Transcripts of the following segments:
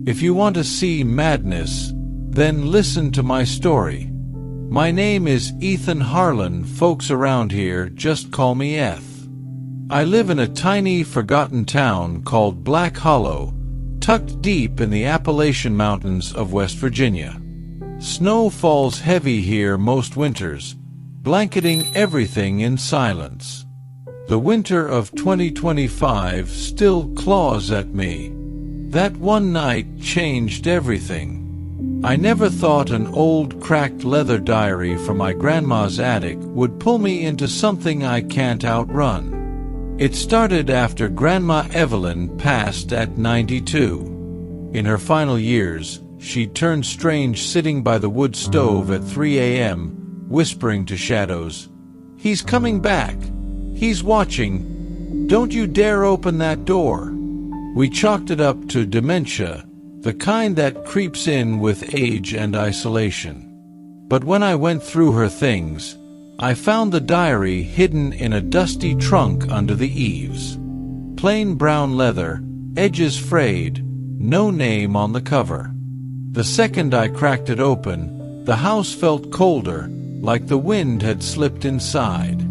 If you want to see madness, then listen to my story. My name is Ethan Harlan. Folks around here just call me Eth. I live in a tiny, forgotten town called Black Hollow, tucked deep in the Appalachian Mountains of West Virginia. Snow falls heavy here most winters, blanketing everything in silence. The winter of 2025 still claws at me. That one night changed everything. I never thought an old cracked leather diary from my grandma's attic would pull me into something I can't outrun. It started after Grandma Evelyn passed at 92. In her final years, she turned strange sitting by the wood stove at 3 a.m., whispering to shadows, "He's coming back. He's watching. Don't you dare open that door." We chalked it up to dementia, the kind that creeps in with age and isolation. But when I went through her things, I found the diary hidden in a dusty trunk under the eaves. Plain brown leather, edges frayed, no name on the cover. The second I cracked it open, the house felt colder, like the wind had slipped inside.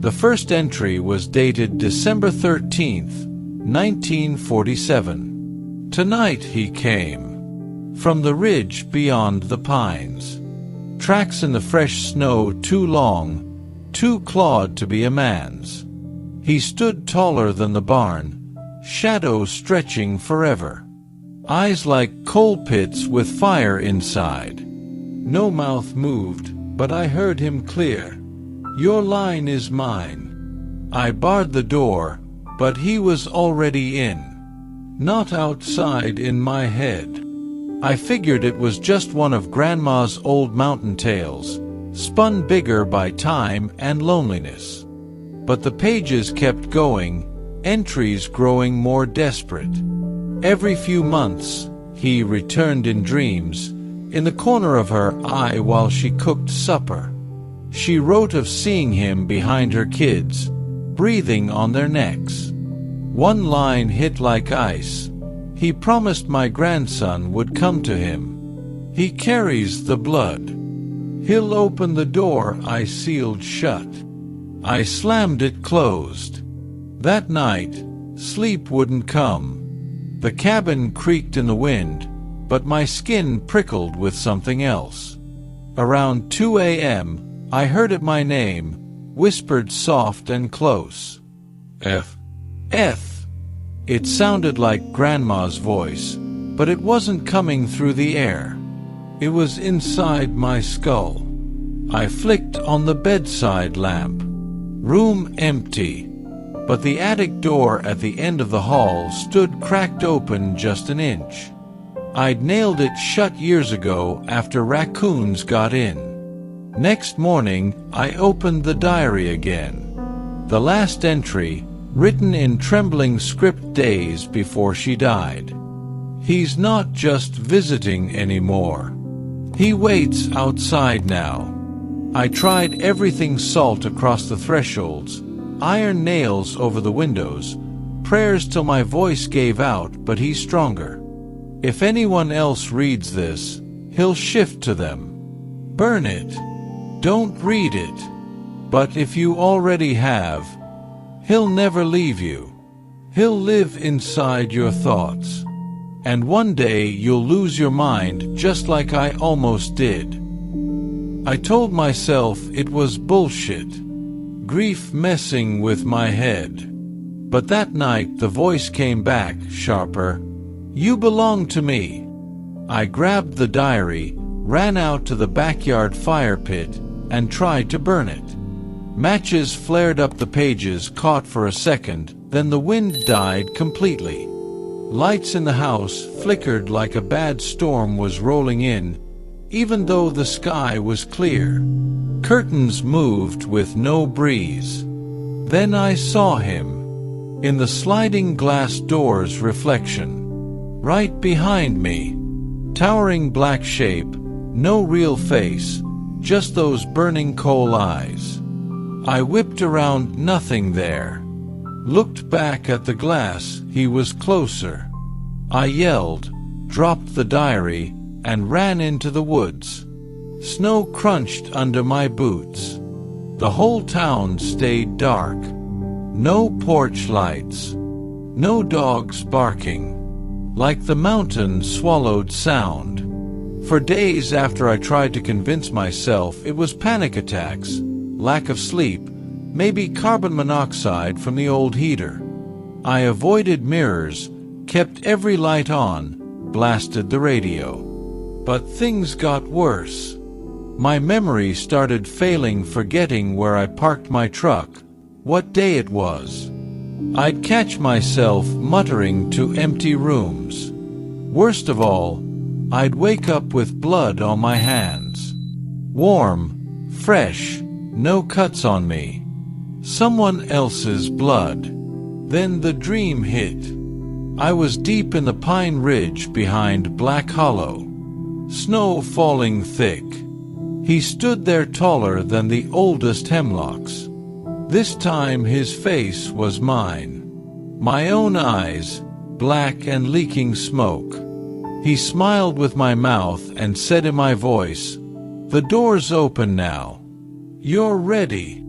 The first entry was dated December 13th, 1947. Tonight he came, from the ridge beyond the pines. Tracks in the fresh snow too long, too clawed to be a man's. He stood taller than the barn, shadows stretching forever. Eyes like coal pits with fire inside. No mouth moved, but I heard him clear. "Your line is mine." I barred the door, but he was already in. Not outside in my head. I figured it was just one of Grandma's old mountain tales, spun bigger by time and loneliness. But the pages kept going, entries growing more desperate. Every few months, he returned in dreams, in the corner of her eye while she cooked supper. She wrote of seeing him behind her kids, breathing on their necks. One line hit like ice. He promised my grandson would come to him. He carries the blood. He'll open the door I sealed shut. I slammed it closed. That night, sleep wouldn't come. The cabin creaked in the wind, but my skin prickled with something else. Around 2 a.m., I heard it my name, whispered soft and close. "Eth. Eth." It sounded like Grandma's voice, but it wasn't coming through the air. It was inside my skull. I flicked on the bedside lamp. Room empty, but the attic door at the end of the hall stood cracked open just an inch. I'd nailed it shut years ago after raccoons got in. Next morning, I opened the diary again. The last entry, written in trembling script days before she died. "He's not just visiting anymore. He waits outside now. I tried everything salt across the thresholds, iron nails over the windows, prayers till my voice gave out, but he's stronger. If anyone else reads this, he'll shift to them. Burn it. Don't read it. But if you already have, he'll never leave you. He'll live inside your thoughts. And one day you'll lose your mind just like I almost did." I told myself it was bullshit, grief messing with my head. But that night the voice came back, sharper. "You belong to me." I grabbed the diary, ran out to the backyard fire pit, and tried to burn it. Matches flared up the pages, caught for a second, then the wind died completely. Lights in the house flickered like a bad storm was rolling in, even though the sky was clear. Curtains moved with no breeze. Then I saw him, in the sliding glass door's reflection, right behind me. Towering black shape, no real face, just those burning coal eyes. I whipped around, nothing there. Looked back at the glass, he was closer. I yelled, dropped the diary, and ran into the woods. Snow crunched under my boots. The whole town stayed dark. No porch lights. No dogs barking. Like the mountain swallowed sound. For days after I tried to convince myself it was panic attacks, lack of sleep, maybe carbon monoxide from the old heater. I avoided mirrors, kept every light on, blasted the radio. But things got worse. My memory started failing, forgetting where I parked my truck, what day it was. I'd catch myself muttering to empty rooms. Worst of all, I'd wake up with blood on my hands. Warm, fresh, no cuts on me. Someone else's blood. Then the dream hit. I was deep in the pine ridge behind Black Hollow. Snow falling thick. He stood there taller than the oldest hemlocks. This time his face was mine. My own eyes, black and leaking smoke. He smiled with my mouth and said in my voice, "The door's open now. You're ready."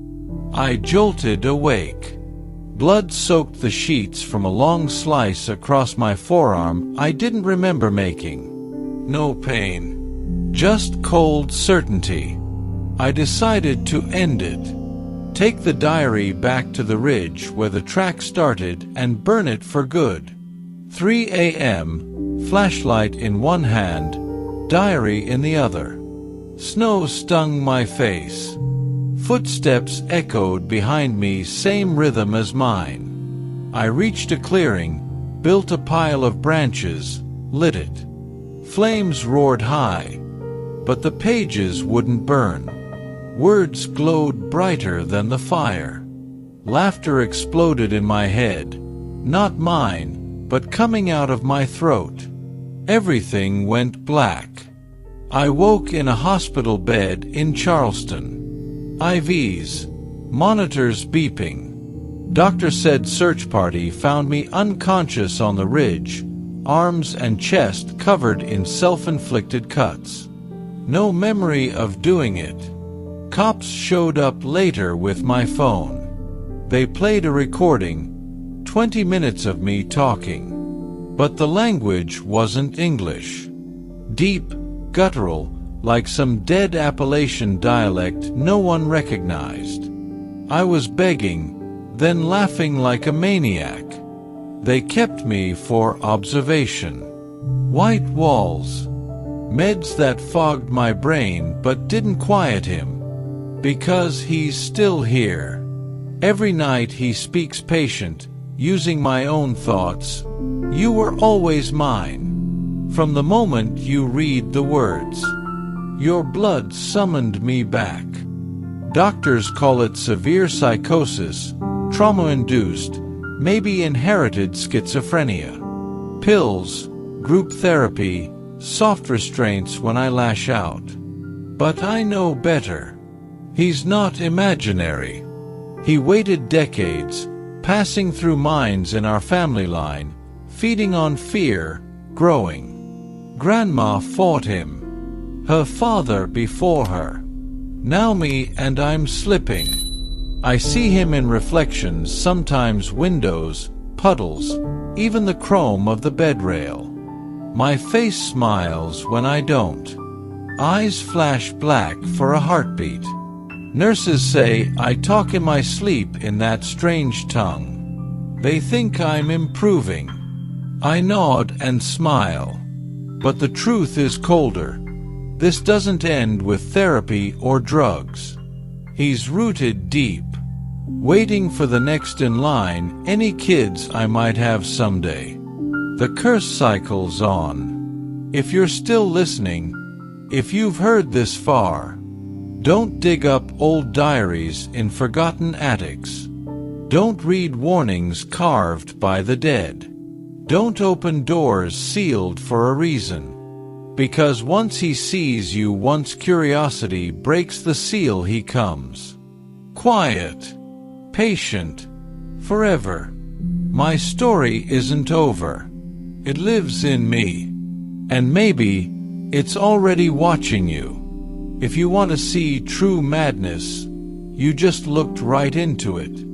I jolted awake. Blood soaked the sheets from a long slice across my forearm I didn't remember making. No pain. Just cold certainty. I decided to end it. Take the diary back to the ridge where the track started and burn it for good. 3 a.m., flashlight in one hand, diary in the other. Snow stung my face. Footsteps echoed behind me, same rhythm as mine. I reached a clearing, built a pile of branches, lit it. Flames roared high, but the pages wouldn't burn. Words glowed brighter than the fire. Laughter exploded in my head, not mine, but coming out of my throat. Everything went black. I woke in a hospital bed in Charleston. IVs, monitors beeping. Doctor said search party found me unconscious on the ridge, arms and chest covered in self-inflicted cuts. No memory of doing it. Cops showed up later with my phone. They played a recording, 20 minutes of me talking. But the language wasn't English. Deep, guttural, like some dead Appalachian dialect no one recognized. I was begging, then laughing like a maniac. They kept me for observation. White walls. Meds that fogged my brain but didn't quiet him. Because he's still here. Every night he speaks patient, using my own thoughts. You were always mine. From the moment you read the words. Your blood summoned me back. Doctors call it severe psychosis, trauma-induced, maybe inherited schizophrenia. Pills, group therapy, soft restraints when I lash out. But I know better. He's not imaginary. He waited decades, passing through minds in our family line, feeding on fear, growing. Grandma fought him. Her father before her. Now me, and I'm slipping. I see him in reflections, sometimes windows, puddles, even the chrome of the bed rail. My face smiles when I don't. Eyes flash black for a heartbeat. Nurses say I talk in my sleep in that strange tongue. They think I'm improving. I nod and smile. But the truth is colder. This doesn't end with therapy or drugs. He's rooted deep, waiting for the next in line, any kids I might have someday. The curse cycle's on. If you're still listening, if you've heard this far, don't dig up old diaries in forgotten attics. Don't read warnings carved by the dead. Don't open doors sealed for a reason. Because once he sees you, once curiosity breaks the seal, he comes. Quiet, patient, forever. My story isn't over. It lives in me. And maybe it's already watching you. If you want to see true madness, you just looked right into it.